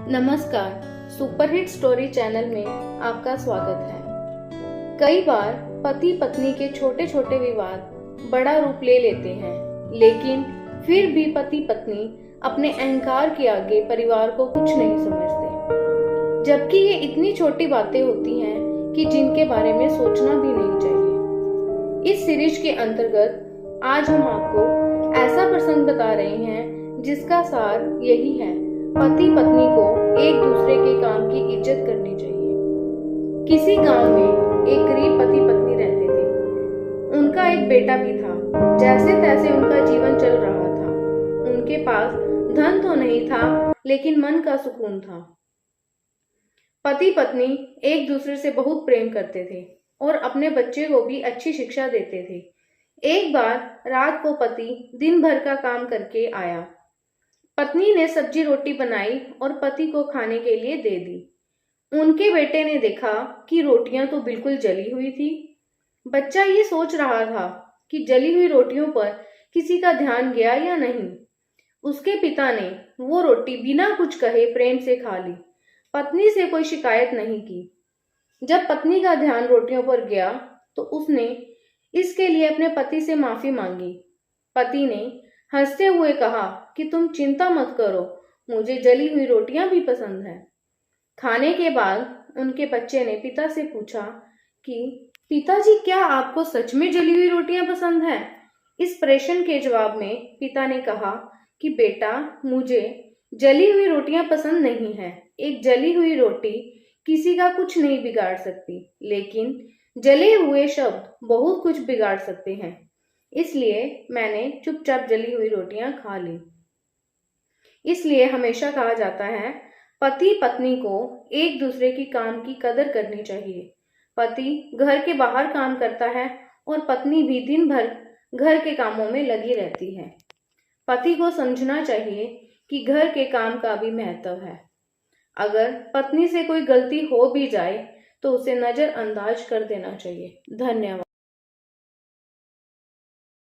नमस्कार, superhit story channel में आपका स्वागत है। कई बार पति पत्नी के छोटे छोटे विवाद बड़ा रूप ले लेते हैं, लेकिन फिर भी पति पत्नी अपने अहंकार के आगे परिवार को कुछ नहीं समझते, जबकि ये इतनी छोटी बातें होती हैं कि जिनके बारे में सोचना भी नहीं चाहिए। इस सीरीज के अंतर्गत आज हम आपको ऐसा प्रसंग बता रहे हैं जिसका सार यही है: पति पत्नी को एक दूसरे के काम की इज्जत करनी चाहिए। किसी गांव में एक गरीब पति पत्नी रहते थे। उनका एक बेटा भी था। जैसे तैसे उनका जीवन चल रहा था। उनके पास धन तो नहीं था, लेकिन मन का सुकून था। पति पत्नी एक दूसरे से बहुत प्रेम करते थे और अपने बच्चे को भी अच्छी शिक्षा देते थे। एक बार रात को पति दिन भर का काम करके आया। पत्नी ने सब्जी रोटी बनाई और पति को खाने के लिए दे दी। उनके बेटे ने देखा कि रोटियां तो बिल्कुल जली हुई थी। बच्चा ये सोच रहा था कि जली हुई रोटियों पर किसी का ध्यान गया या नहीं। उसके पिता ने वो रोटी बिना कुछ कहे प्रेम से खा ली। पत्नी से कोई शिकायत नहीं की। जब पत्नी का ध्यान रोटियों पर गया तो उसने इसके लिए अपने पति से माफी मांगी। पति ने हंसते हुए कहा कि तुम चिंता मत करो, मुझे जली हुई रोटियां भी पसंद है। खाने के बाद उनके बच्चे ने पिता से पूछा कि पिताजी, क्या आपको सच में जली हुई रोटियां पसंद है? इस प्रश्न के जवाब में पिता ने कहा कि बेटा, मुझे जली हुई रोटियां पसंद नहीं है। एक जली हुई रोटी किसी का कुछ नहीं बिगाड़ सकती, लेकिन जले हुए शब्द बहुत कुछ बिगाड़ सकते हैं। इसलिए मैंने चुपचाप जली हुई रोटियां खा ली। इसलिए हमेशा कहा जाता है, पति पत्नी को एक दूसरे की काम की कदर करनी चाहिए। पति घर के बाहर काम करता है और पत्नी भी दिन भर घर के कामों में लगी रहती है। पति को समझना चाहिए कि घर के काम का भी महत्व है। अगर पत्नी से कोई गलती हो भी जाए तो उसे नजरअंदाज कर देना चाहिए। धन्यवाद।